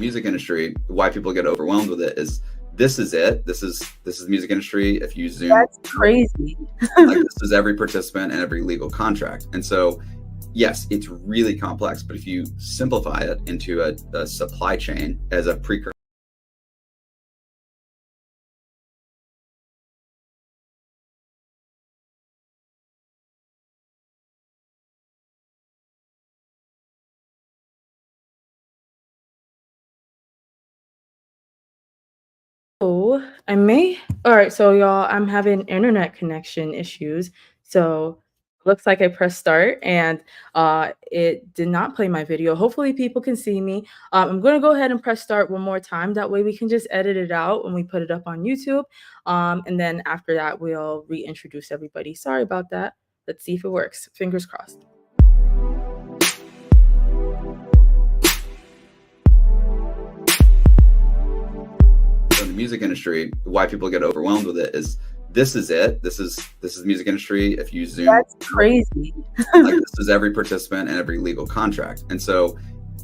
music industry, why people get overwhelmed with it is this is it. This is the music industry. If you zoom, That's crazy. like this is every participant and every legal contract. And so, yes, it's really complex, but if you simplify it into a supply chain as a precursor. Oh, all right, so y'all, I'm having internet connection issues. So looks like I pressed start and it did not play my video. Hopefully people can see me. I'm gonna go ahead and press start one more time. That way we can just edit it out when we put it up on YouTube. And then after that, we'll reintroduce everybody. Sorry about that. Let's see if it works. Fingers crossed. In the music industry, why people get overwhelmed with it is this is it. This is the music industry. If you zoom, That's crazy. like this is every participant and every legal contract. And so,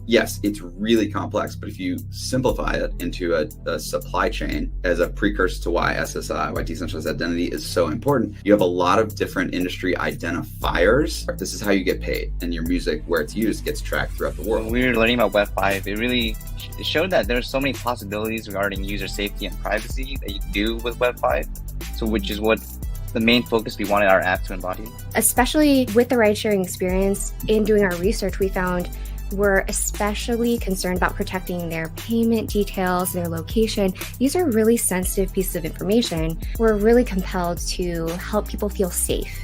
yes, it's really complex, but if you simplify it into a supply chain as a precursor to why SSI, why decentralized identity is so important, you have a lot of different industry identifiers. This is how you get paid, and your music, where it's used, gets tracked throughout the world. When we were learning about Web5, it really showed that there's so many possibilities regarding user safety and privacy that you can do with Web5. So which is what the main focus we wanted our app to embody. Especially with the ride-sharing experience, in doing our research, we found we're especially concerned about protecting their payment details, their location. These are really sensitive pieces of information. We're really compelled to help people feel safe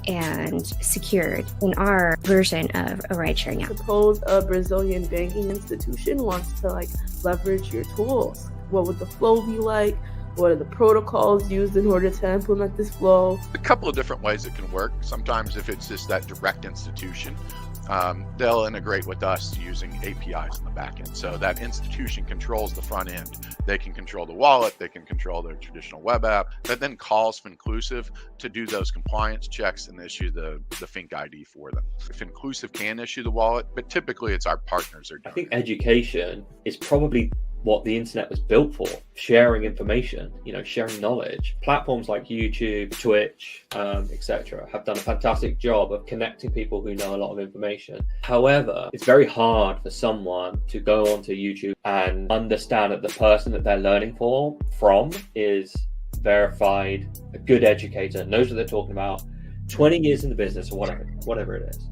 and secured in our version of a ride-sharing app. Suppose a Brazilian banking institution wants to leverage your tools. What would the flow be like? What are the protocols used in order to implement this flow? A couple of different ways it can work. Sometimes if it's just that direct institution, they'll integrate with us using APIs in the back end. So that institution controls the front end. They can control the wallet, they can control their traditional web app, that then calls Finclusive to do those compliance checks and issue the Finc ID for them. Finclusive can issue the wallet, but typically it's our partners are doing. I think education is probably what the internet was built for, sharing information, sharing knowledge. Platforms like YouTube, Twitch, etc. have done a fantastic job of connecting people who know a lot of information. However, it's very hard for someone to go onto YouTube and understand that the person that they're learning from is verified, a good educator, knows what they're talking about, 20 years in the business or whatever it is.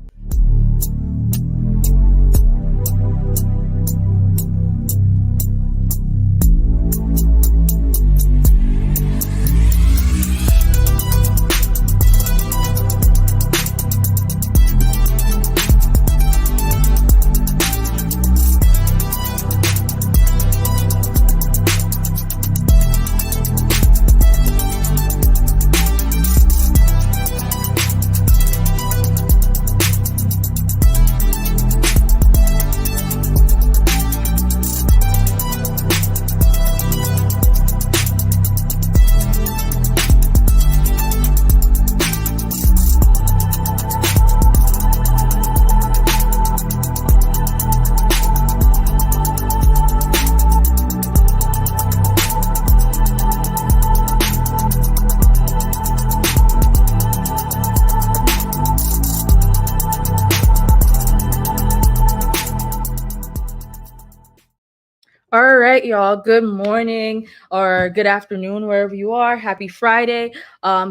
All right, y'all. Good morning or good afternoon, wherever you are. Happy Friday.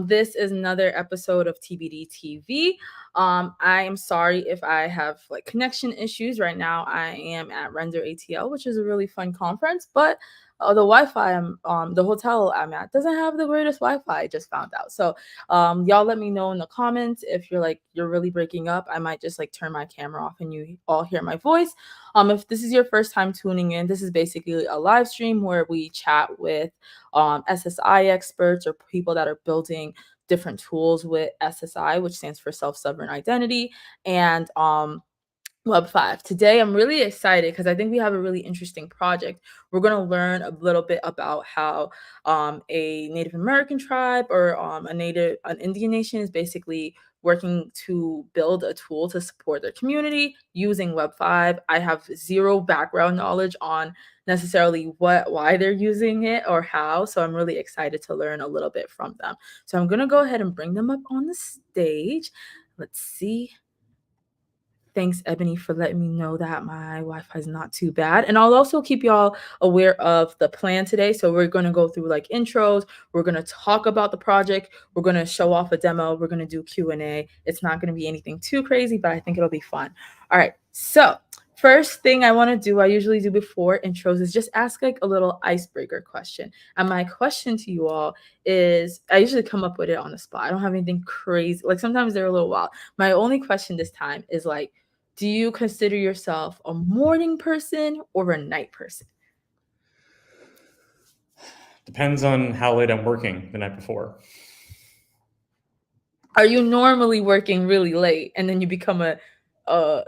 This is another episode of TBD TV. I am sorry if I have connection issues right now. I am at Render ATL, which is a really fun conference, but the Wi-Fi the hotel I'm at doesn't have the greatest Wi-Fi. I just found out. So y'all let me know in the comments if you're really breaking up. I might just turn my camera off and you all hear my voice. If this is your first time tuning in, this is basically a live stream where we chat with SSI experts or people that are building different tools with SSI, which stands for self-sovereign identity, and Web5. Today, I'm really excited because I think we have a really interesting project. We're going to learn a little bit about how a Native American tribe or an Indian nation is basically working to build a tool to support their community using Web5. I have zero background knowledge on necessarily why they're using it or how. So I'm really excited to learn a little bit from them. So I'm going to go ahead and bring them up on the stage. Let's see. Thanks, Ebony, for letting me know that my Wi-Fi is not too bad. And I'll also keep y'all aware of the plan today. So we're going to go through like intros. We're going to talk about the project. We're going to show off a demo. We're going to do Q&A. It's not going to be anything too crazy, but I think it'll be fun. All right. So first thing I want to do, I usually do before intros, is just ask like a little icebreaker question. And my question to you all is, I usually come up with it on the spot. I don't have anything crazy. Like sometimes they're a little wild. My only question this time is like, do you consider yourself a morning person or a night person? Depends on how late I'm working the night before. Are you normally working really late and then you become a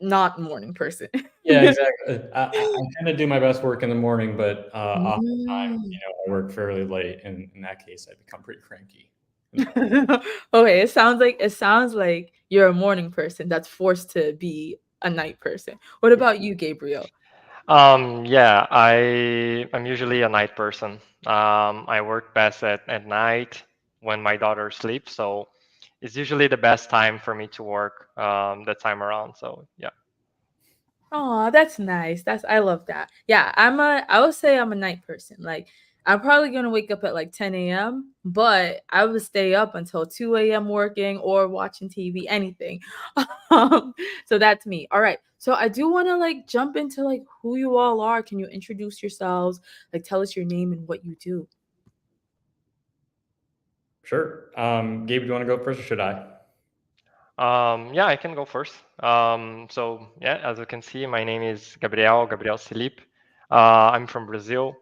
not morning person? Yeah, exactly. I tend to do my best work in the morning, but oftentimes, I work fairly late, and in that case, I become pretty cranky. Okay, it sounds like you're a morning person that's forced to be a night person. What about you, Gabriel? Yeah, I'm usually a night person. I work best at night when my daughter sleeps, so it's usually the best time for me to work that time around. So yeah. Oh, that's nice. I love that. Yeah, I would say I'm a night person. Like I'm probably gonna wake up at like 10 a.m., but I would stay up until 2 a.m. working or watching TV, anything. So that's me. All right. So I do want to like jump into like who you all are. Can you introduce yourselves? Like tell us your name and what you do. Sure. Gabe, do you want to go first or should I? Yeah, I can go first. So yeah, as you can see, my name is Gabriel Silip. I'm from Brazil.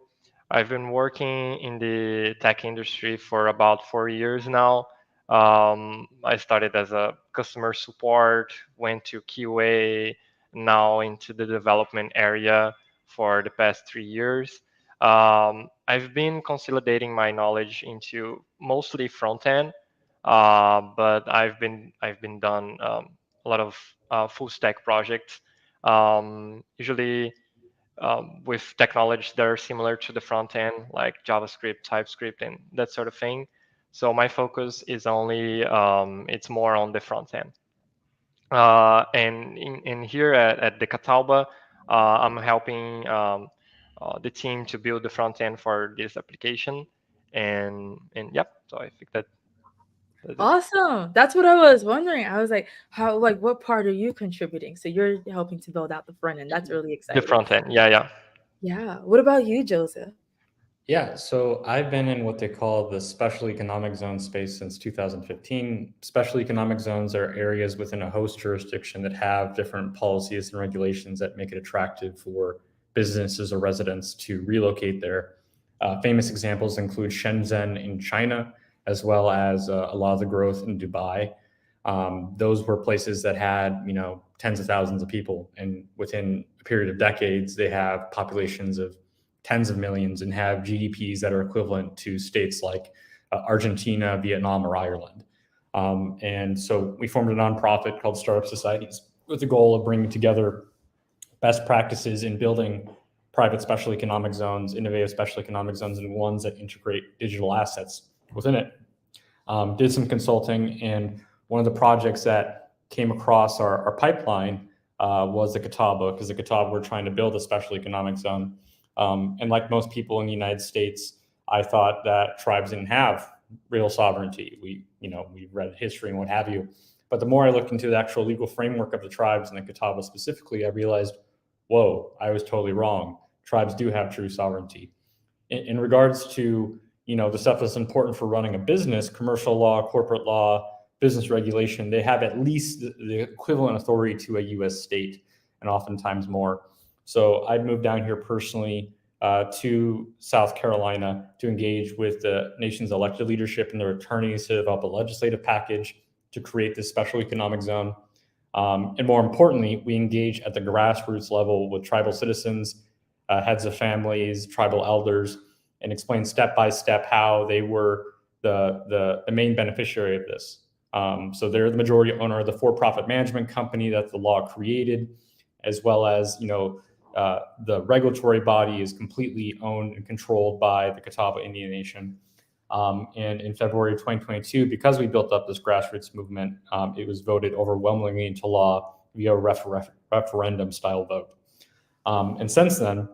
I've been working in the tech industry for about 4 years now. I started as a customer support, went to QA, now into the development area for the past 3 years. I've been consolidating my knowledge into mostly front end, but I've been done a lot of full stack projects, usually with technologies that are similar to the front end, like JavaScript, TypeScript, and that sort of thing. So my focus is only it's more on the front end. And in here at the Catawba, I'm helping the team to build the front end for this application, and yep. So I think that's it. Awesome. That's what I was wondering. I was like, what part are you contributing? So you're helping to build out the front end. That's really The exciting. front end, yeah. Yeah. What about you, Joseph? Yeah, so I've been in what they call the special economic zone space since 2015. Special economic zones are areas within a host jurisdiction that have different policies and regulations that make it attractive for businesses or residents to relocate there. Famous examples include Shenzhen in China, as well as a lot of the growth in Dubai. Those were places that had, tens of thousands of people, and within a period of decades, they have populations of tens of millions and have GDPs that are equivalent to states like Argentina, Vietnam, or Ireland. And so we formed a nonprofit called Startup Societies with the goal of bringing together best practices in building private special economic zones, innovative special economic zones, and ones that integrate digital assets within it. Did some consulting, and one of the projects that came across our pipeline was the Catawba, because the Catawba, we're trying to build a special economic zone. And like most people in the United States, I thought that tribes didn't have real sovereignty. We read history and what have you. But the more I looked into the actual legal framework of the tribes and the Catawba specifically, I realized, whoa, I was totally wrong. Tribes do have true sovereignty. In regards to, the stuff that's important for running a business, commercial law, corporate law, business regulation, they have at least the equivalent authority to a U.S. state, and oftentimes more. So I'd moved down here personally to South Carolina to engage with the nation's elected leadership and their attorneys to develop a legislative package to create this special economic zone. And more importantly, we engage at the grassroots level with tribal citizens, heads of families, tribal elders, and explain step by step how they were the main beneficiary of this. So they're the majority owner of the for-profit management company that the law created, as well as, the regulatory body is completely owned and controlled by the Catawba Indian Nation. And in February of 2022, because we built up this grassroots movement, it was voted overwhelmingly into law via referendum style vote. And since then,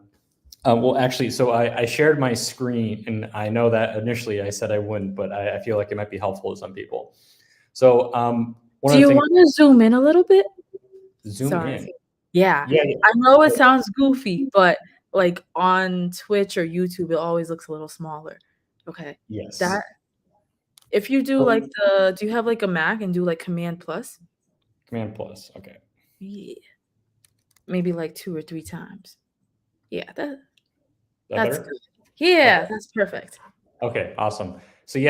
so I shared my screen, and I know that initially I said I wouldn't, but I feel like it might be helpful to some people. So do you want to zoom in a little bit? Zoom in. Yeah. I know it sounds goofy, but like on Twitch or YouTube, it always looks a little smaller. Okay. Yes. If you do do you have like a Mac and do like Command Plus? Command Plus. Okay. Yeah. Maybe like 2 or 3 times. Yeah, that's better? good. Yeah, okay. That's perfect. Okay, awesome. So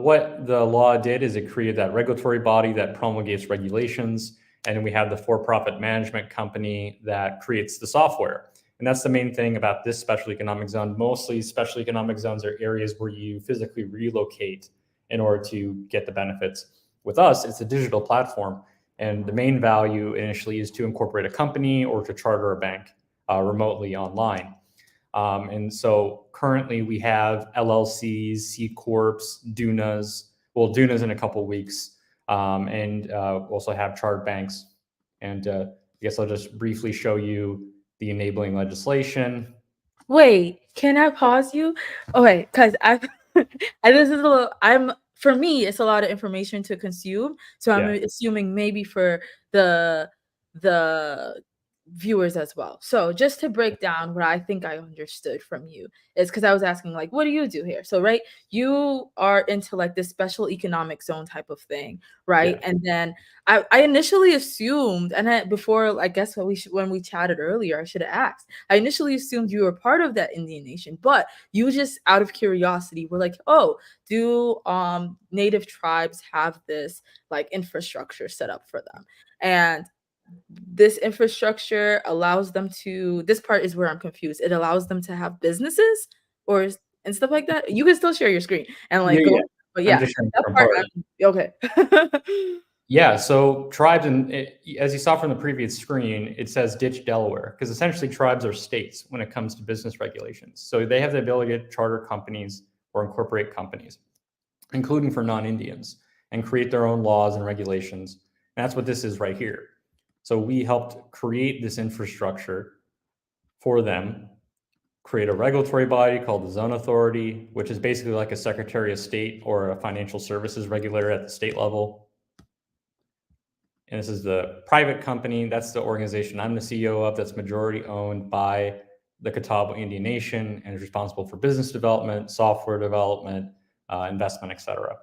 what the law did is it created that regulatory body that promulgates regulations, and then we have the for-profit management company that creates the software. And that's the main thing about this special economic zone. Mostly special economic zones are areas where you physically relocate in order to get the benefits. With us, it's a digital platform, and the main value initially is to incorporate a company or to charter a bank remotely online. And so currently we have LLCs, C Corps, DUNAs. Well, DUNAs in a couple of weeks, and also have chartered banks. And I guess I'll just briefly show you the enabling legislation. Wait, can I pause you? Okay, because for me, it's a lot of information to consume. So I'm assuming maybe for the viewers as well. So just to break down what I think I understood from you is because I was asking like, what do you do here? So right, you are into like this special economic zone type of thing, right? And then I initially assumed, and before I guess when we chatted earlier, I should have asked. I initially assumed you were part of that Indian Nation, but you just out of curiosity were like, oh, do native tribes have this like infrastructure set up for them? And this infrastructure allows them to, this part is where I'm confused. It allows them to have businesses and stuff like that. You can still share your screen and like go, but that part, okay. So tribes, as you saw from the previous screen, it says ditch Delaware, because essentially tribes are states when it comes to business regulations. So they have the ability to charter companies or incorporate companies, including for non-Indians, and create their own laws and regulations. And that's what this is right here. So we helped create this infrastructure for them, create a regulatory body called the Zone Authority, which is basically like a Secretary of State or a financial services regulator at the state level. And this is the private company. That's the organization I'm the CEO of, that's majority owned by the Catawba Indian Nation and is responsible for business development, software development, investment, etc.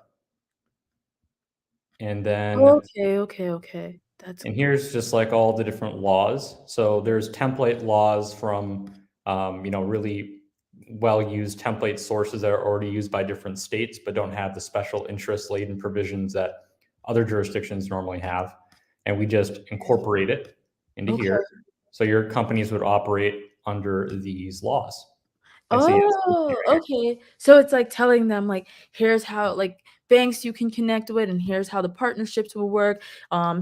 And then Okay. And here's just like all the different laws. So there's template laws from, really well-used template sources that are already used by different states, but don't have the special interest-laden provisions that other jurisdictions normally have. And we just incorporate it into here. So your companies would operate under these laws. Okay. So it's like telling them like, here's how like banks you can connect with, and here's how the partnerships will work.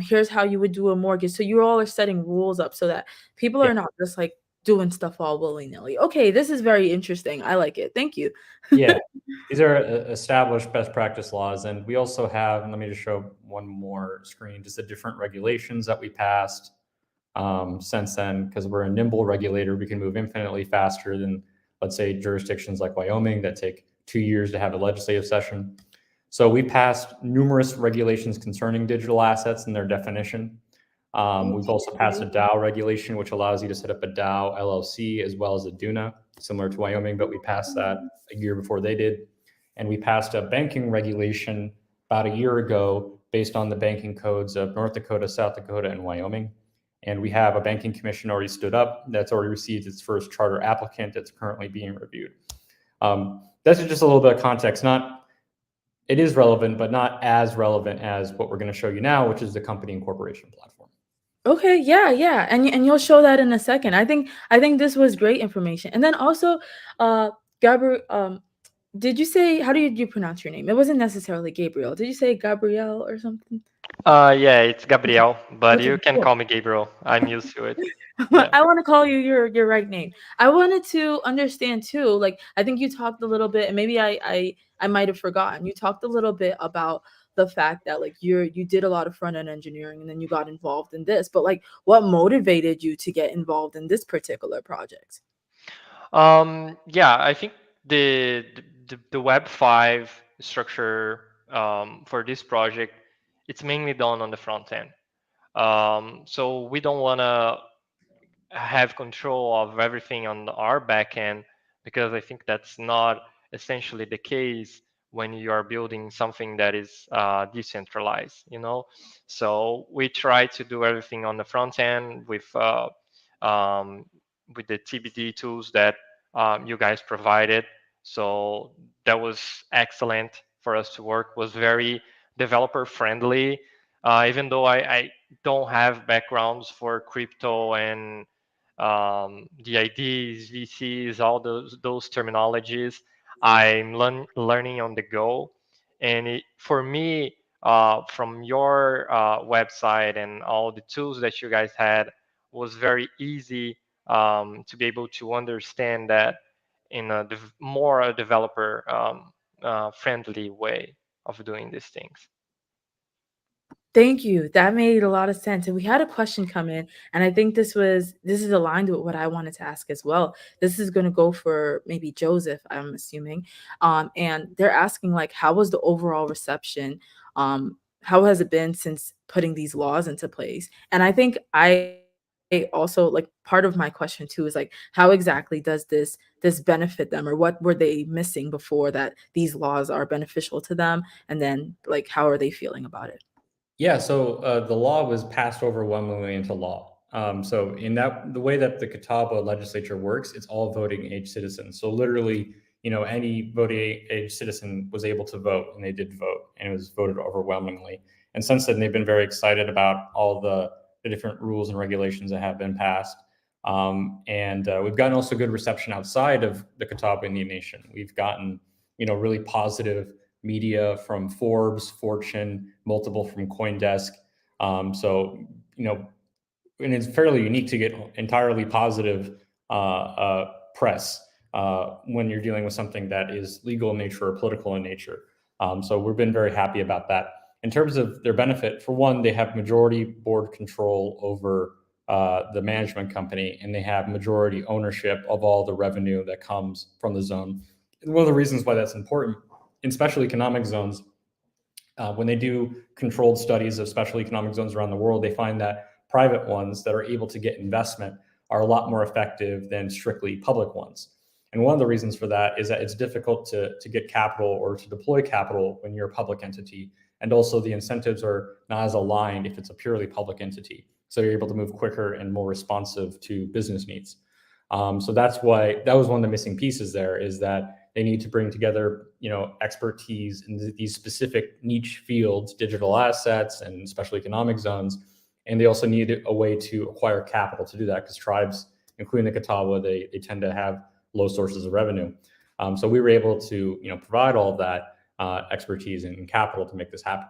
Here's how you would do a mortgage. So you all are setting rules up so that people are not just like doing stuff all willy-nilly. Okay, this is very interesting. I like it. Thank you. These are established best practice laws. And we also have, and let me just show one more screen, just the different regulations that we passed since then, because we're a nimble regulator. We can move infinitely faster than, let's say, jurisdictions like Wyoming that take 2 years to have a legislative session. So we passed numerous regulations concerning digital assets and their definition. We've also passed a DAO regulation, which allows you to set up a DAO LLC as well as a DUNA, similar to Wyoming, but we passed that a year before they did. And we passed a banking regulation about a year ago based on the banking codes of North Dakota, South Dakota, and Wyoming. And we have a banking commission already stood up that's already received its first charter applicant that's currently being reviewed. That's just a little bit of context. It is relevant, but not as relevant as what we're going to show you now, which is the company incorporation platform. Okay, yeah, and you'll show that in a second. I think this was great information. And then also, did you say, how do you pronounce your name? It wasn't necessarily Gabriel. Did you say Gabrielle or something? Yeah, it's Gabriel, but Okay, you can cool. call me Gabriel. I'm used to it. Yeah. I want to call you your right name. I wanted to understand too, like I think you talked a little bit, and maybe I might have forgotten. You talked a little bit about the fact that like you did a lot of front end engineering and then you got involved in this, but like what motivated you to get involved in this particular project? Yeah, I think the Web5 structure for this project, it's mainly done on the front end. So we don't want to have control of everything on our back end, because I think that's not essentially the case when you are building something that is decentralized, you know. So we try to do everything on the front end um, with the TBD tools that you guys provided. So that was excellent for us to work. Was very developer friendly. Even though I don't have backgrounds for crypto and DIDs, VCs, all those terminologies, I'm learning on the go. And for me, from your website and all the tools that you guys had, was very easy to be able to understand that in a more a developer friendly way of doing these things. Thank you. That made a lot of sense. And we had a question come in, and I think this is aligned with what I wanted to ask as well. This is going to go for maybe Joseph, I'm assuming. And they're asking like, how was the overall reception? How has it been since putting these laws into place? And I think I also like part of my question too is like, how exactly does this benefit them, or what were they missing before that these laws are beneficial to them? And then like, how are they feeling about it? Yeah, so the law was passed overwhelmingly into law. So in that, the way that the Catawba legislature works, it's all voting age citizens. So literally, any voting age citizen was able to vote, and they did vote, and it was voted overwhelmingly. And since then, they've been very excited about all the different rules and regulations that have been passed. And we've gotten also good reception outside of the Catawba Indian Nation. We've gotten, really positive media from Forbes, Fortune, multiple from CoinDesk. So, and it's fairly unique to get entirely positive press when you're dealing with something that is legal in nature or political in nature. So we've been very happy about that. In terms of their benefit, for one, they have majority board control over the management company, and they have majority ownership of all the revenue that comes from the zone. And one of the reasons why that's important in special economic zones, when they do controlled studies of special economic zones around the world, they find that private ones that are able to get investment are a lot more effective than strictly public ones. And one of the reasons for that is that it's difficult to get capital or to deploy capital when you're a public entity. And also the incentives are not as aligned if it's a purely public entity. So you're able to move quicker and more responsive to business needs. So that's why that was one of the missing pieces there, is that they need to bring together, expertise in these specific niche fields, digital assets and special economic zones. And they also need a way to acquire capital to do that, because tribes, including the Catawba, they tend to have low sources of revenue. So we were able to, provide all of that expertise and capital to make this happen.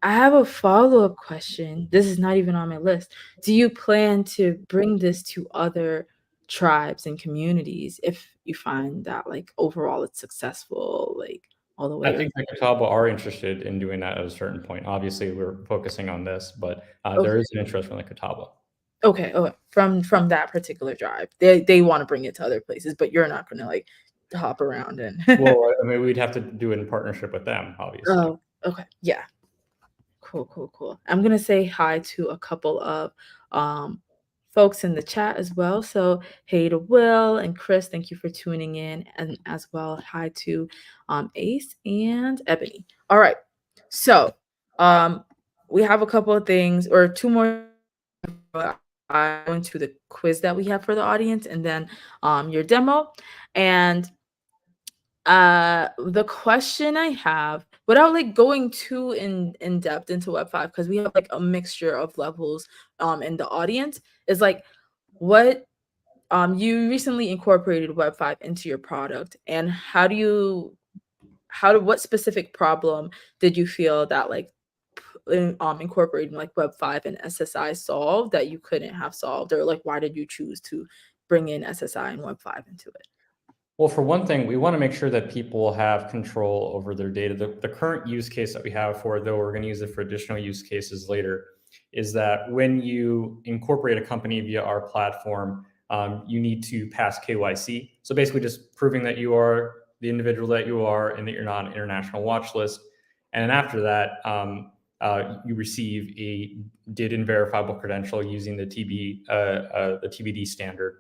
I have a follow-up question. This is not even on my list. Do you plan to bring this to other tribes and communities if you find that like overall it's successful, like all the way I up? think the Catawba are interested in doing that at a certain point. Obviously, we're focusing on this, but there Okay. is an interest from the Catawba. Okay. From that particular tribe. They want to bring it to other places, but you're not gonna like hop around and Well, I mean, we'd have to do it in partnership with them, obviously. Oh, okay. Yeah. Cool. I'm gonna say hi to a couple of um, folks in the chat as well. So hey to Will and Chris, thank you for tuning in, and as well hi to Ace and Ebony. All right, so um, we have a couple of things or two more. I go into the quiz that we have for the audience, and then your demo, and the question I have, without like going too in depth into Web5, because we have like a mixture of levels in the audience, is like, what you recently incorporated Web5 into your product, and what specific problem did you feel that like incorporating like Web5 and SSI solved that you couldn't have solved, or like why did you choose to bring in SSI and Web5 into it? Well, for one thing, we want to make sure that people have control over their data. The current use case that we have for it, though we're going to use it for additional use cases later, is that when you incorporate a company via our platform, you need to pass KYC. So basically just proving that you are the individual that you are and that you're not on an international watch list. And then after that, you receive a DID and verifiable credential using the TBD standard.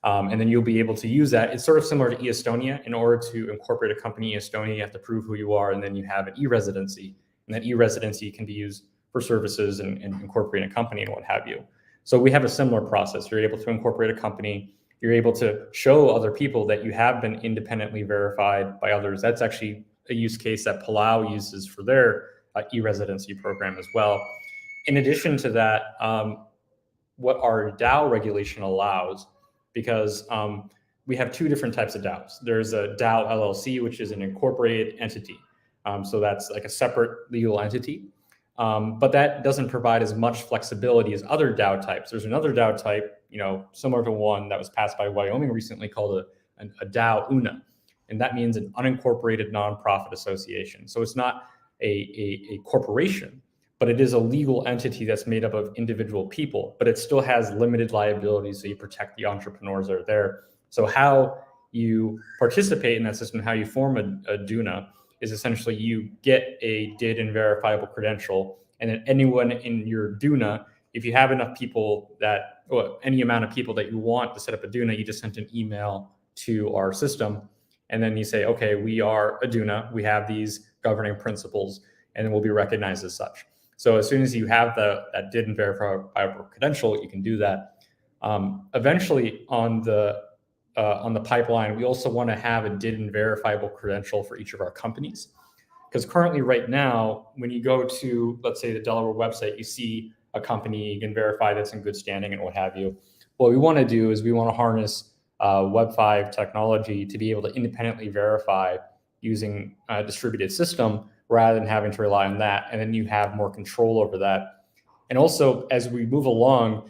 And then you'll be able to use that. It's sort of similar to eEstonia. In order to incorporate a company in Estonia, you have to prove who you are, and then you have an e-residency. And that e-residency can be used for services and incorporating a company and what have you. So we have a similar process. You're able to incorporate a company. You're able to show other people that you have been independently verified by others. That's actually a use case that Palau uses for their e-residency program as well. In addition to that, what our DAO regulation allows, because we have two different types of DAOs. There's a DAO LLC, which is an incorporated entity. So that's like a separate legal entity. But that doesn't provide as much flexibility as other DAO types. There's another DAO type, similar to one that was passed by Wyoming recently called a DAO UNA. And that means an unincorporated nonprofit association. So it's not a corporation, but it is a legal entity that's made up of individual people, but it still has limited liability, so you protect the entrepreneurs that are there. So how you participate in that system, how you form a DUNA, is essentially you get a DID and verifiable credential, and then anyone in your DUNA, if you have enough people any amount of people that you want to set up a DUNA, you just send an email to our system, and then you say, okay, we are a DUNA, we have these governing principles, and then we'll be recognized as such. So as soon as you have that DID and verifiable credential, you can do that. Eventually on the pipeline, we also want to have a DID and verifiable credential for each of our companies. Because currently right now, when you go to, let's say, the Delaware website, you see a company, you can verify that's in good standing and what have you. What we want to do is we want to harness Web5 technology to be able to independently verify using a distributed system rather than having to rely on that. And then you have more control over that. And also, as we move along,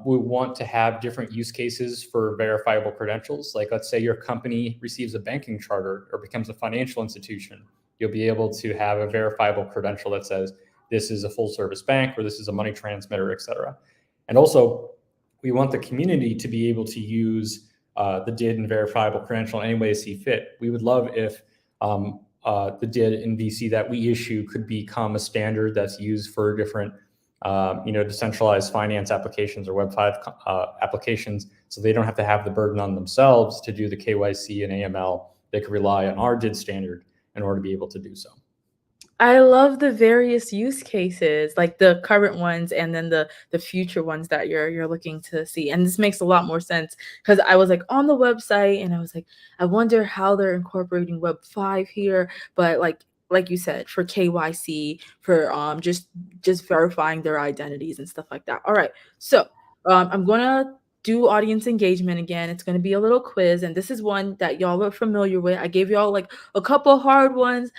we want to have different use cases for verifiable credentials. Like, let's say your company receives a banking charter or becomes a financial institution. You'll be able to have a verifiable credential that says this is a full service bank or this is a money transmitter, et cetera. And also, we want the community to be able to use the DID and verifiable credential in any way they see fit. We would love if the DID and VC that we issue could become a standard that's used for different decentralized finance applications or Web5 applications, so they don't have to have the burden on themselves to do the KYC and AML. They could rely on our DID standard in order to be able to do so. I love the various use cases, like the current ones and then the future ones that you're looking to see. And this makes a lot more sense because I was like on the website and I was like, I wonder how they're incorporating Web5 here. But like you said, for KYC, for just verifying their identities and stuff like that. All right. So I'm gonna do audience engagement again. It's going to be a little quiz, and this is one that y'all are familiar with. I gave y'all like a couple hard ones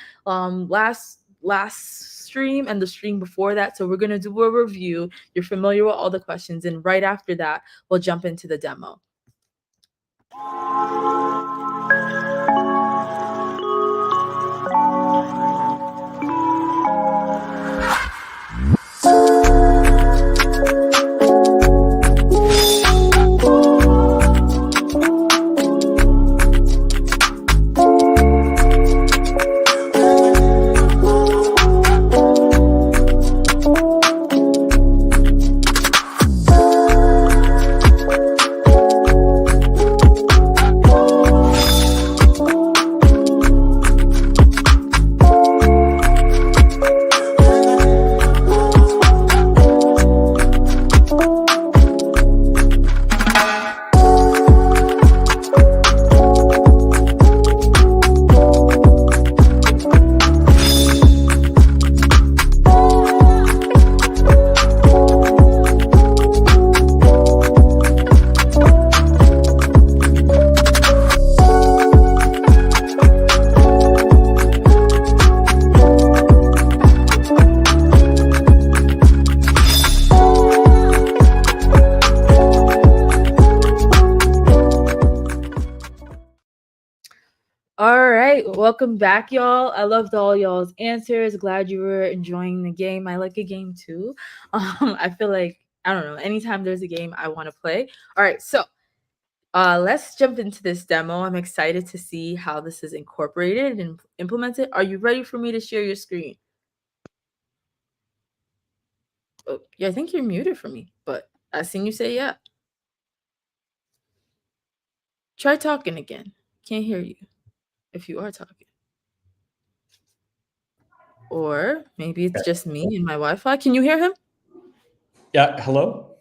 last stream and the stream before that, so we're going to do a review. You're familiar with all the questions, and right after that we'll jump into the demo. right, welcome back, y'all. I loved all y'all's answers. Glad you were enjoying the game. I like a game too. I feel like, I don't know, anytime there's a game I want to play. All right, so let's jump into this demo. I'm excited to see how this is incorporated and implemented. Are you ready for me to share your screen? Oh, yeah, I think you're muted for me, but I seen you say yeah. Try talking again. Can't hear you if you are talking. Or maybe it's just me and my Wi-Fi. Can you hear him? Yeah, hello?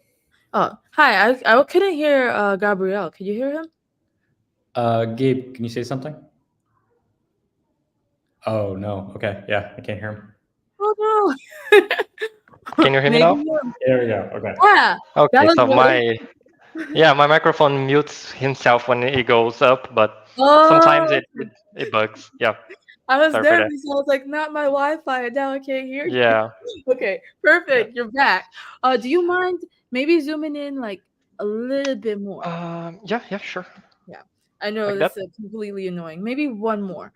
Oh, hi. I couldn't hear Gabrielle. Could you hear him? Gabe, can you say something? Oh, no. Okay, yeah, I can't hear him. Oh, no. Can you hear me Maybe now? no. There we go, okay. Yeah, that Okay, was so really... my microphone mutes himself when it goes up, but sometimes Oh, it bugs. Yeah, I was sorry for that. nervous. I was like, not my Wi-Fi, and now I can't hear you. Yeah, Okay, perfect. You're back. Do you mind maybe zooming in like a little bit more? yeah, sure. Yeah, I know Like this that. is completely annoying. Maybe one more,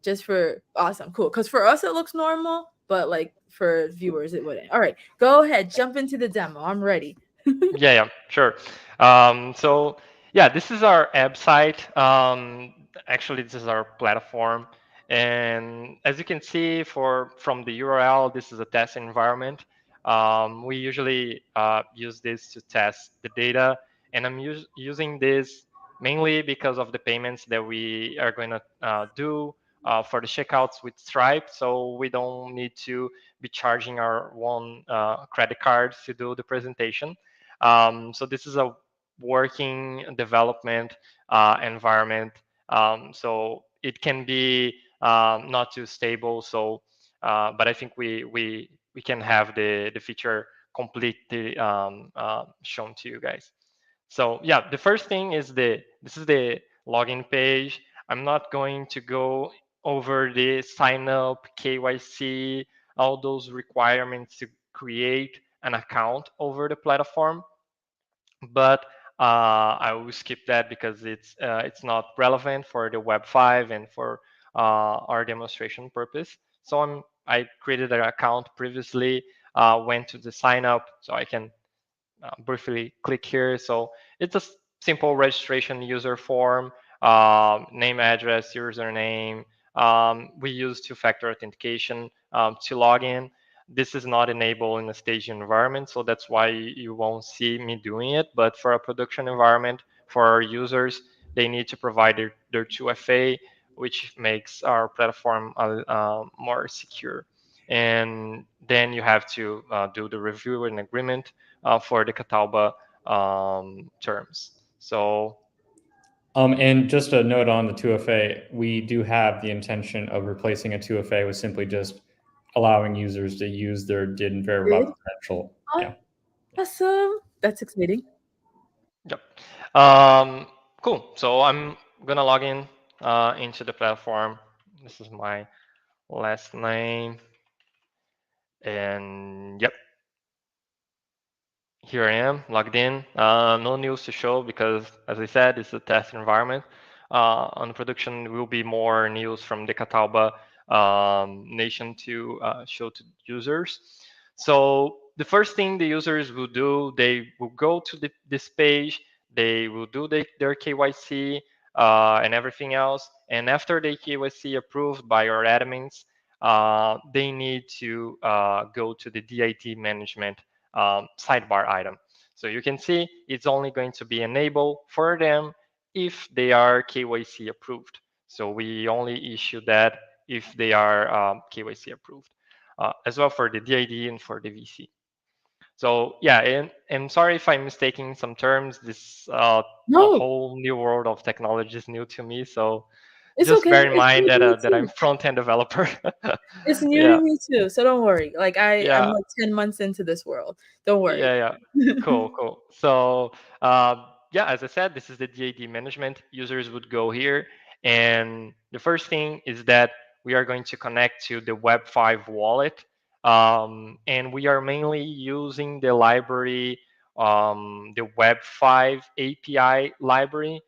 just for awesome, cool. Because for us it looks normal, but like for viewers it wouldn't. All right, go ahead, jump into the demo. I'm ready. Yeah, sure. So yeah, this is our website. Actually, this is our platform, and as you can see, from the URL, this is a test environment. We usually use this to test the data, and I'm using this mainly because of the payments that we are going to do for the checkouts with Stripe. So we don't need to be charging our one credit cards to do the presentation. So this is a working development environment. So it can be not too stable. So, but I think we can have the feature completely shown to you guys. So yeah, the first thing is this is the login page. I'm not going to go over the sign up, KYC, all those requirements to create an account over the platform, but I will skip that because it's not relevant for the Web5 and for our demonstration purpose. So I created an account previously, went to the sign up, so I can briefly click here. So it's a simple registration user form, name, address, username. We use two-factor authentication to log in. This is not enabled in a staging environment, so that's why you won't see me doing it. But for a production environment, for our users, they need to provide their 2FA, which makes our platform more secure. And then you have to do the review and agreement for the Catawba terms. So And just a note on the 2FA, we do have the intention of replacing a 2FA with simply just allowing users to use their did and verify Did? credential. Yeah. Awesome. That's exciting. yep. Cool. So I'm gonna log in into the platform. This is my last name, and yep, here I am logged in. No news to show because, as I said, it's a test environment. On production, will be more news from the Catawba Nation to show to users. So the first thing the users will do, they will go to this page, they will do their KYC and everything else. And after the KYC approved by our admins, they need to go to the DID management sidebar item. So you can see it's only going to be enabled for them if they are KYC approved. So we only issue that if they are KYC approved, as well for the DID and for the VC. So yeah, and I'm sorry if I'm mistaking some terms. This a No, whole new world of technology is new to me. So it's just okay. bear in It's mind new to that me that I'm too. front-end developer. It's new Yeah, to me too. So don't worry. Like I'm yeah. like 10 months into this world. Don't worry. Yeah. Cool. So, yeah, as I said, this is the DAD management. Users would go here, and the first thing is that we are going to connect to the Web5 wallet, and we are mainly using the library, the Web5 API library,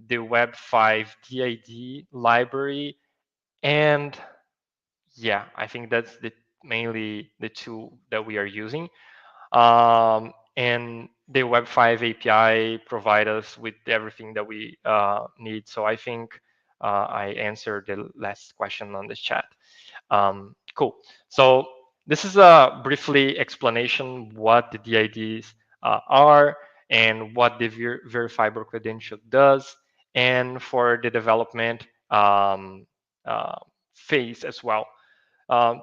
the Web5 DID library, And yeah, I think that's mainly the tool that we are using. And the Web5 API provide us with everything that we need. So I think I answered the last question on the chat. Cool. So this is a briefly explanation what the DIDs are and what the verifiable credential does, and for the development uh, phase as well.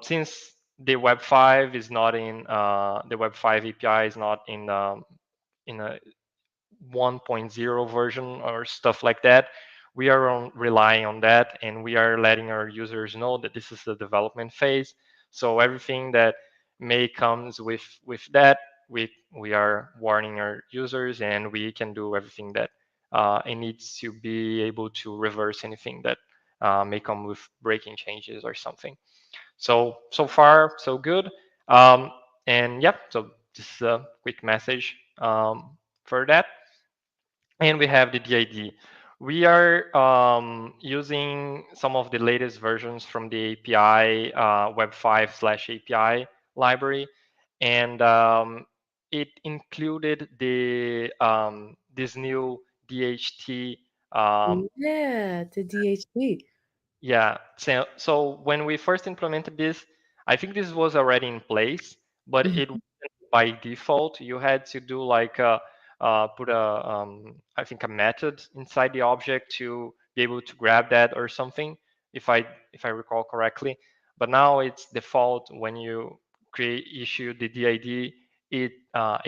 Since the Web5 is not in the Web5 API is not in a 1.0 version or stuff like that, we are relying on that, and we are letting our users know that this is the development phase. So everything that may comes with that, we are warning our users, and we can do everything that it needs to be able to reverse anything that may come with breaking changes or something. So far so good. And yeah, so just a quick message for that. And we have the DID. We are using some of the latest versions from the API Web5/API library, and it included the this new DHT. Yeah, the DHT. Yeah. So when we first implemented this, I think this was already in place, but it wasn't by default. You had to do like put a I think a method inside the object to be able to grab that or something, if I recall correctly. But now it's default when you create issue the DID. It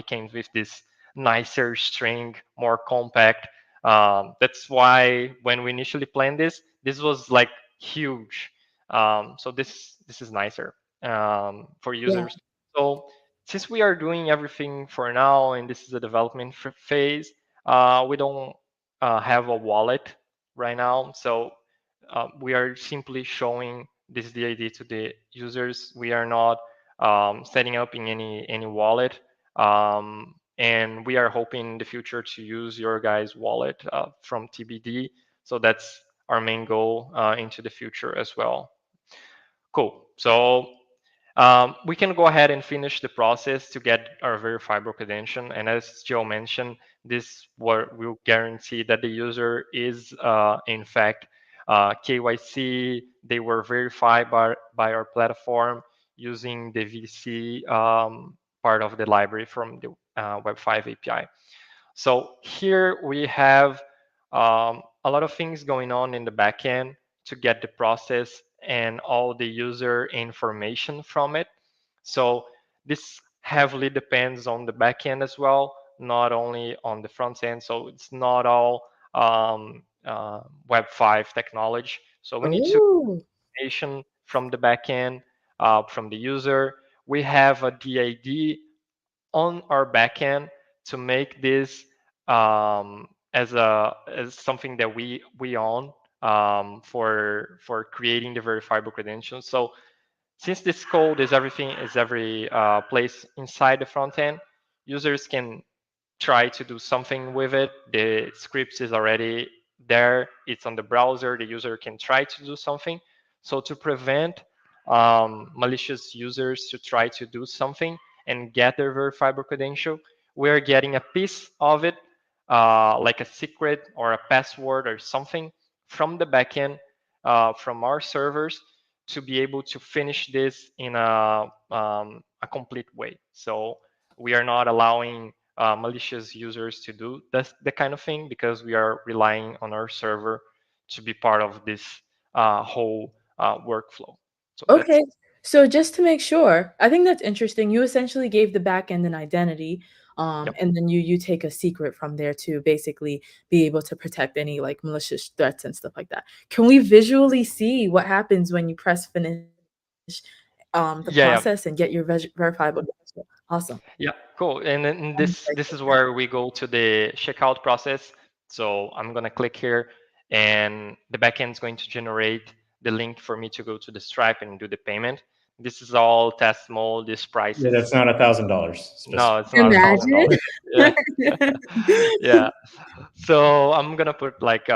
came with this nicer string, more compact. That's why when we initially planned this was like huge. So this is nicer for Yeah. users. So since we are doing everything for now, and this is the development phase, we don't have a wallet right now. So we are simply showing this DID to the users. We are not setting up in any wallet. And we are hoping in the future to use your guys' wallet from TBD. So that's our main goal into the future as well. Cool. So we can go ahead and finish the process to get our verifiable credential. And as Joe mentioned, this will guarantee that the user is in fact KYC. They were verified by our platform using the VC part of the library from the Web5 API. So here we have a lot of things going on in the backend to get the process and all the user information from it. So this heavily depends on the backend as well, not only on the front end. So it's not all Web5 technology. So we need to Oh. information from the backend, from the user. We have a DID on our backend to make this as something that we own for creating the verifiable credentials. So since this code is every place inside the front end, users can try to do something with it. The script is already there. It's on the browser. The user can try to do something. So to prevent malicious users to try to do something and get their verifiable credential, we're getting a piece of it, like a secret or a password or something from the backend, from our servers, to be able to finish this in a complete way. So we are not allowing malicious users to do that kind of thing, because we are relying on our server to be part of this whole workflow. So that's Okay. So just to make sure, I think that's interesting. You essentially gave the back end an identity, yep. and then you take a secret from there to basically be able to protect any like malicious threats and stuff like that. Can we visually see what happens when you press finish the Yeah, yeah. process and get your verifiable credential? Awesome. Yeah, cool. And then I'm this is where we go to the checkout process. So I'm gonna click here, and the backend is going to generate the link for me to go to the Stripe and do the payment. This is all test mode. This price Yeah, is that's not $1,000. no, it's not Imagine. $1,000. Yeah, yeah. So I'm gonna put like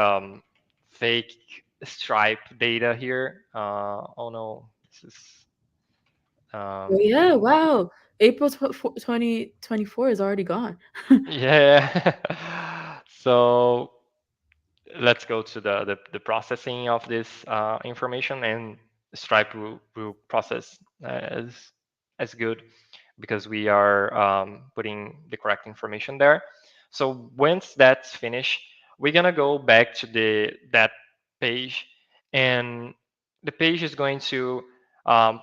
fake Stripe data here. Oh no, this is Oh, yeah, give me. wow. April 2024 is already gone. Yeah. So let's go to the processing of this information, and Stripe will process as good because we are putting the correct information there. So once that's finished, we're gonna go back to that page, and the page is going to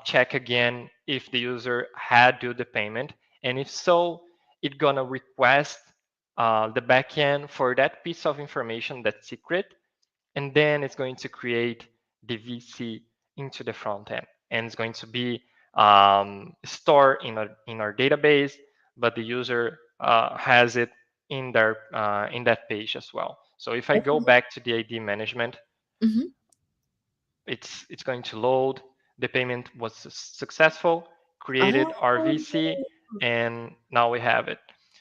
check again if the user had do the payment, and if so, it's gonna request the backend for that piece of information that's secret, and then it's going to create the VC into the front end, and it's going to be stored in our database, but the user has it in that page as well. So if I go Okay. back to the ID management, Mhm. it's going to load. The payment was successful, created our Oh, VC, and now we have it.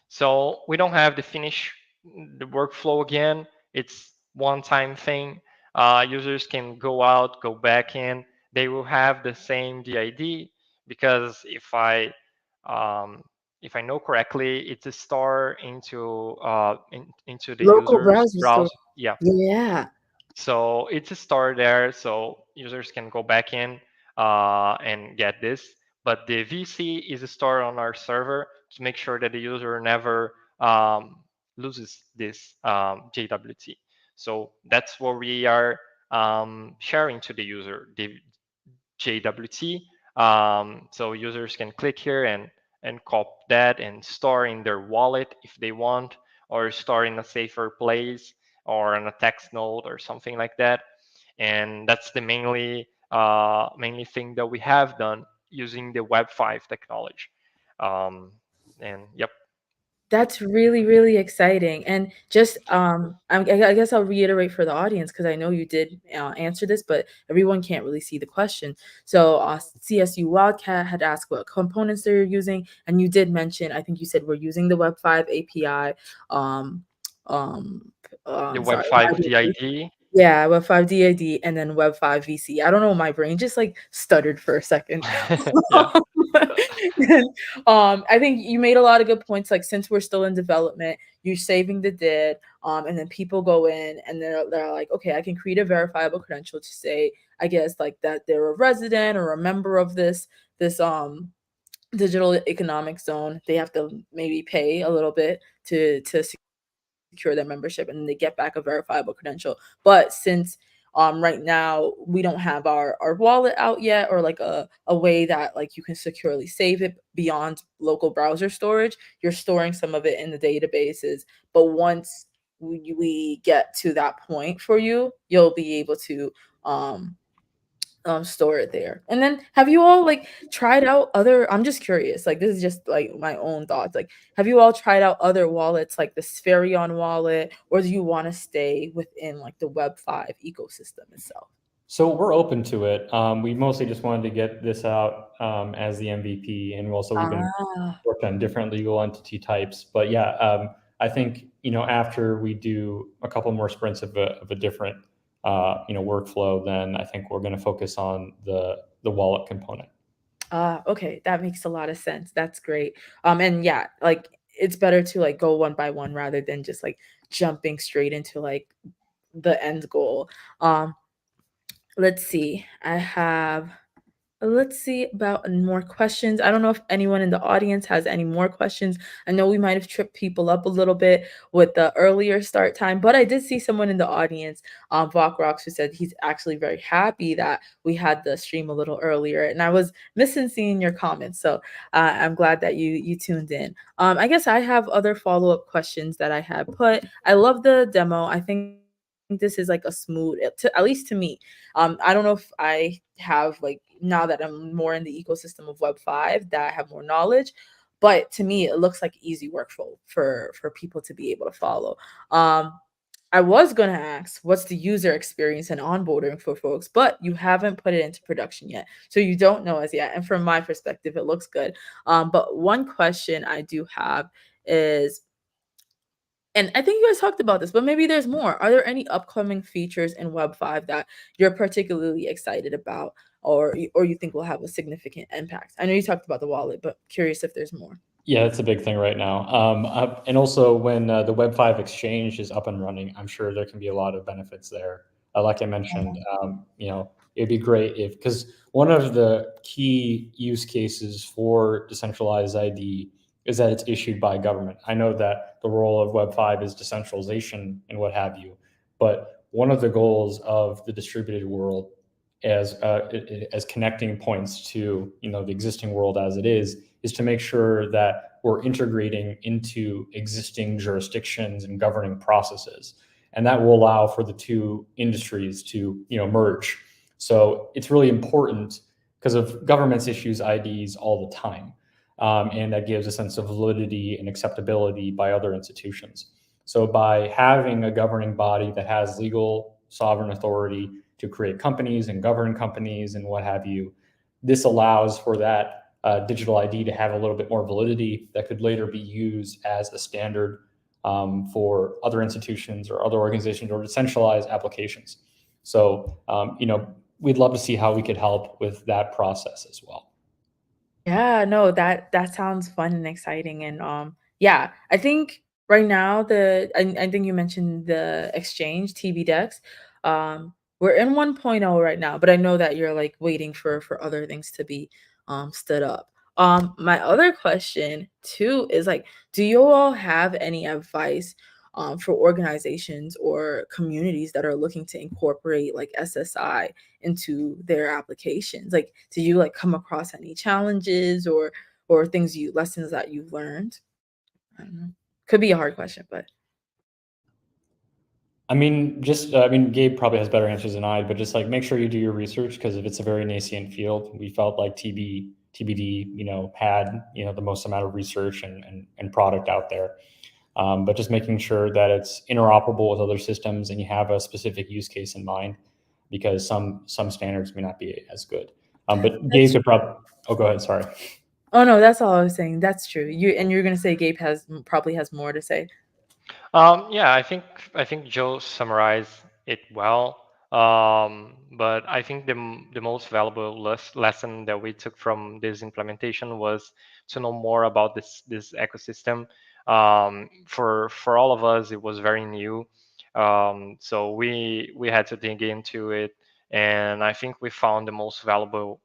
So we don't have to finish the workflow again. It's one-time thing. Users can go out, go back in. They will have the same DID because um, if I know correctly, it's a store into the local user's browser store. browser. Yeah, Yeah. so it's a store there, so users can go back in and get this. But the VC is stored on our server to make sure that the user never loses this JWT. So that's what we are sharing to the user, the JWT. So users can click here and copy that and store in their wallet if they want, or store in a safer place or on a text note or something like that. And that's the mainly thing that we have done using the Web5 technology. And yep. That's really, really exciting. And just, I guess I'll reiterate for the audience because I know you did answer this, but everyone can't really see the question. So, CSU Wildcat had asked what components they're using, and you did mention, I think you said we're using the Web5 API. Um, The sorry, Web5 DID. yeah, Web5 DID and then Web5 VC. I don't know, my brain just like stuttered for a second. Yeah. And, I think you made a lot of good points. Like, since we're still in development, you're saving the DID, and then people go in and they're like, okay, I can create a verifiable credential to say, I guess, like that they're a resident or a member of this digital economic zone. They have to maybe pay a little bit to secure their membership, and then they get back a verifiable credential. But since right now we don't have our wallet out yet, or like a way that like you can securely save it beyond local browser storage, you're storing some of it in the databases. But once we get to that point for you, you'll be able to um store it there. And then have you all like tried out other, I'm just curious, like this is just like my own thoughts, like have you all tried out other wallets like the Spherion wallet, or do you want to stay within like the Web5 ecosystem itself? So we're open to it. We mostly just wanted to get this out as the MVP, and also we've been Ah, worked on different legal entity types. But yeah, I think after we do a couple more sprints of a different workflow, then I think we're going to focus on the wallet component. okay, that makes a lot of sense. That's great. And yeah, like it's better to like go one by one rather than just like jumping straight into like the end goal. Um, let's see. Let's see about more questions. I don't know if anyone in the audience has any more questions. I know we might have tripped people up a little bit with the earlier start time, but I did see someone in the audience, Vok Rocks, who said he's actually very happy that we had the stream a little earlier. And I was missing seeing your comments, so I'm glad that you tuned in. I guess I have other follow up questions that I had put. I love the demo. I think this is like a smooth, at least to me. I don't know if I have like, now that I'm more in the ecosystem of Web5, that I have more knowledge, but to me it looks like easy workflow for people to be able to follow. I was gonna ask what's the user experience and onboarding for folks, but you haven't put it into production yet, so you don't know as yet. And from my perspective, it looks good. But one question I do have is, And I think you guys talked about this, but maybe there's more. Are there any upcoming features in Web5 that you're particularly excited about, or you think will have a significant impact? I know you talked about the wallet, but curious if there's more. Yeah, it's a big thing right now. And also when the Web5 exchange is up and running, I'm sure there can be a lot of benefits there. Like I mentioned, it'd be great if, because one of the key use cases for decentralized ID is that it's issued by government. I know that the role of Web5 is decentralization and what have you, but one of the goals of the distributed world as connecting points to the existing world as it is to make sure that we're integrating into existing jurisdictions and governing processes, and that will allow for the two industries to merge. So it's really important because of governments issues IDs all the time, and that gives a sense of validity and acceptability by other institutions. So by having a governing body that has legal sovereign authority to create companies and govern companies and what have you, this allows for that digital ID to have a little bit more validity that could later be used as a standard for other institutions or other organizations or decentralized applications. So, we'd love to see how we could help with that process as well. Yeah, no, that sounds fun and exciting. And yeah, I think right now I think you mentioned the exchange TBDEX. We're in 1.0 right now, but I know that you're like waiting for other things to be stood up. My other question too is like, do you all have any advice for organizations or communities that are looking to incorporate like SSI into their applications? Like, do you like come across any challenges or lessons that you've learned? I don't know. Could be a hard question, but I mean, Gabe probably has better answers than I, but just like make sure you do your research, because if it's a very nascent field, we felt like TBD, had, the most amount of research and product out there. But just making sure that it's interoperable with other systems and you have a specific use case in mind, because some standards may not be as good. But Gabe could probably, oh, go ahead. Sorry. oh no, that's all I was saying. That's true. You're gonna say Gabe probably has more to say. Yeah, I think Joe summarized it well. But I think the most valuable lesson that we took from this implementation was to know more about this ecosystem. For all of us, it was very new, so we had to dig into it, and I think we found the most valuable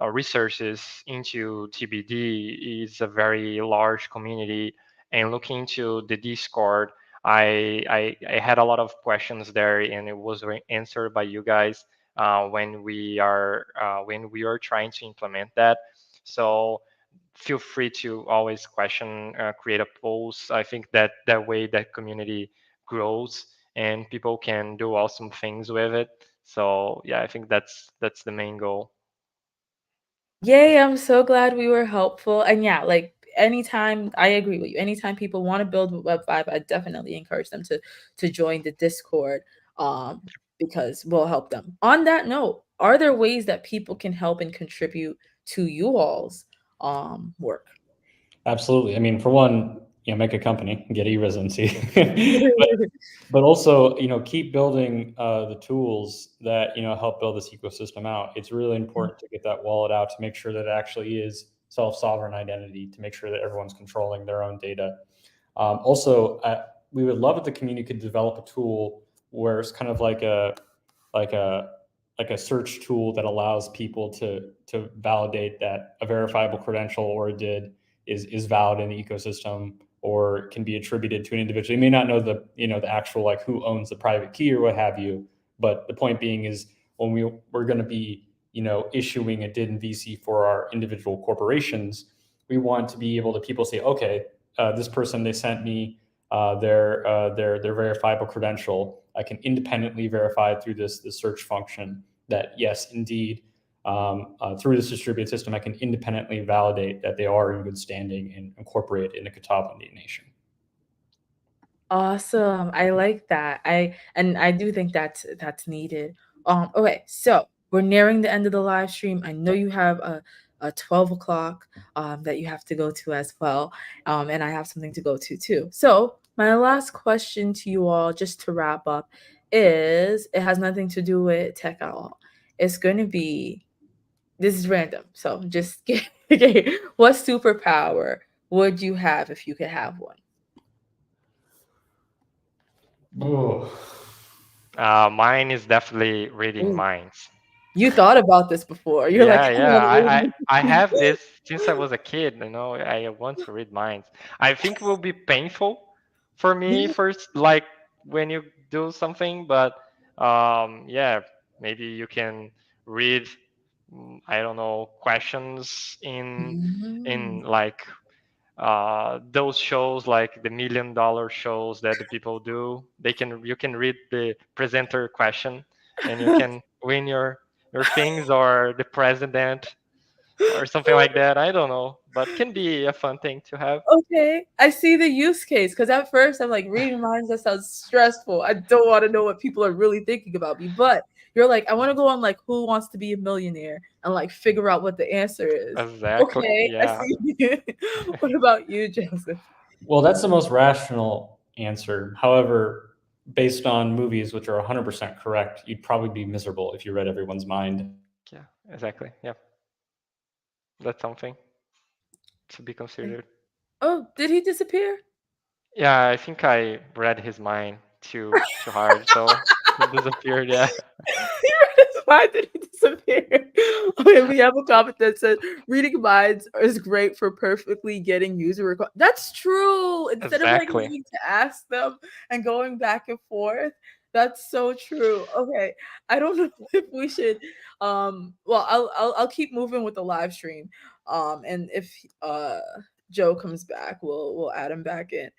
resources into TBD. Is a very large community, and looking into the Discord, I had a lot of questions there, and it was answered by you guys when we are trying to implement that. So feel free to always question, create a post. I think that way that community grows and people can do awesome things with it. So yeah, I think that's the main goal. Yay, I'm so glad we were helpful. And yeah, like anytime I agree with you. Anytime people want to build with Web5, I definitely encourage them to join the Discord because we'll help them. On that note, are there ways that people can help and contribute to you all's work? Absolutely. I mean, for one, make a company, get e-residency, but also, keep building the tools that, help build this ecosystem out. It's really important to get that wallet out to make sure that it actually is self-sovereign identity, to make sure that everyone's controlling their own data. Also, we would love if the community could develop a tool where it's kind of like a search tool that allows people to validate that a verifiable credential or a DID is valid in the ecosystem or can be attributed to an individual. You may not know the actual like who owns the private key or what have you, but the point being is when we're going to be issuing a DID and VC for our individual corporations, we want to be able to people say, okay, this person, they sent me their verifiable credential. I can independently verify through this search function that yes, indeed, through this distributed system, I can independently validate that they are in good standing and incorporate in the Catawba Indian Nation. Awesome. I like that. I do think that's needed. Okay, so we're nearing the end of the live stream. I know you have a 12 o'clock that you have to go to as well. And I have something to go to too. So My last question to you all, just to wrap up, is it has nothing to do with tech at all. It's going to be, this is random. So just okay. What superpower would you have if you could have one? Oh, Mine is definitely reading Ooh. minds. You thought about this before. You're Yeah, like, yeah. "Oh, I have this since I was a kid. I want to read minds. I think it will be painful for me yeah." first, like when you do something, but yeah, maybe you can read, I don't know, questions in Mm. like those shows, like the $1 million shows that the people do. You can read the presenter question, and you can win your things, or the president or something like that. I don't know, but can be a fun thing to have. Okay, I see the use case because at first I'm like reading minds, that sounds stressful. I don't want to know what people are really thinking about me. But you're like, I want to go on like Who Wants to Be a Millionaire and like figure out what the answer is. Exactly. Okay, I Yeah. see. What about you, Joseph? well, that's the most rational answer. However, based on movies, which are 100% correct, you'd probably be miserable if you read everyone's mind. Yeah. Exactly. Yeah. That's something to be considered. Oh, did he disappear? Yeah, I think I read his mind too hard, so he disappeared. Yeah. Why did he disappear? Okay, we have a comment that says reading minds is great for perfectly getting user requests. That's true. Instead of like Exactly. needing to ask them and going back and forth. That's so true. Okay. I don't know if we should well I'll keep moving with the live stream. And if Joe comes back, we'll add him back in.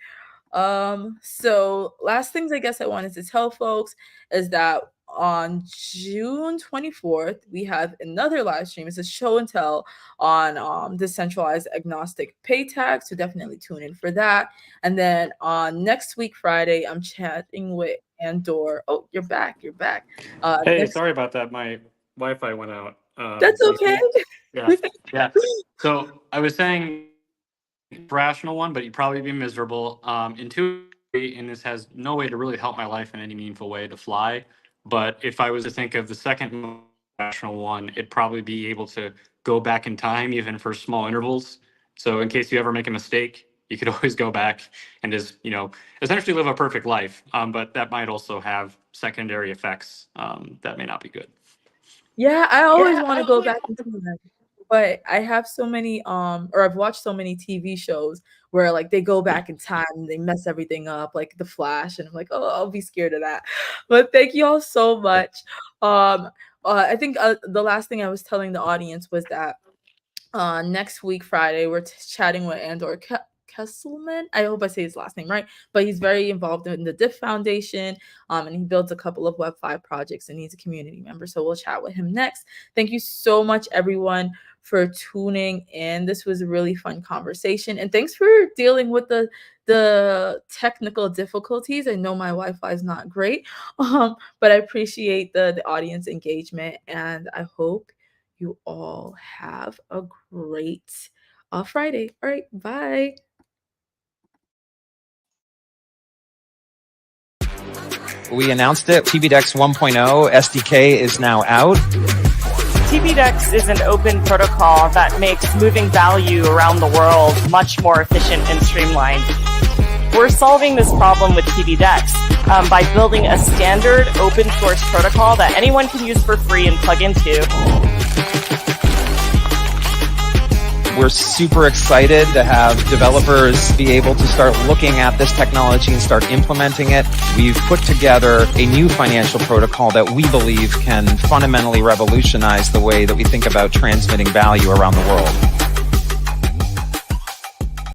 So last things I guess I wanted to tell folks is that on June 24th, we have another live stream. It's a show and tell on decentralized agnostic pay tags. So definitely tune in for that. And then on next week, Friday, I'm chatting with Andor. Oh, you're back. You're back. Hey, sorry about that. My Wi-Fi went out. That's okay. Yeah. So I was saying rational one, but you'd probably be miserable. Intuitively, and this has no way to really help my life in any meaningful way to fly. But if I was to think of the second most rational one, it'd probably be able to go back in time, even for small intervals. So in case you ever make a mistake, you could always go back and just, essentially live a perfect life. But that might also have secondary effects that may not be good. Yeah, I always want to go back into that. But I have so many or I've watched so many TV shows where like they go back in time and they mess everything up, like The Flash, and I'm like, oh, I'll be scared of that. But thank you all so much. I think the last thing I was telling the audience was that next week Friday we're chatting with Andor Kesselman. I hope I say his last name right, but he's very involved in the Diff Foundation, and he builds a couple of Web5 projects, and he's a community member. So we'll chat with him next. Thank you so much, everyone, for tuning in. This was a really fun conversation, and thanks for dealing with the technical difficulties. I know my Wi-Fi is not great, but I appreciate the audience engagement, and I hope you all have a great Friday. All right, bye. We announced it. TBDEX 1.0 SDK is now out. TBDEX is an open protocol that makes moving value around the world much more efficient and streamlined. We're solving this problem with TBDEX by building a standard open source protocol that anyone can use for free and plug into. We're super excited to have developers be able to start looking at this technology and start implementing it. We've put together a new financial protocol that we believe can fundamentally revolutionize the way that we think about transmitting value around the world.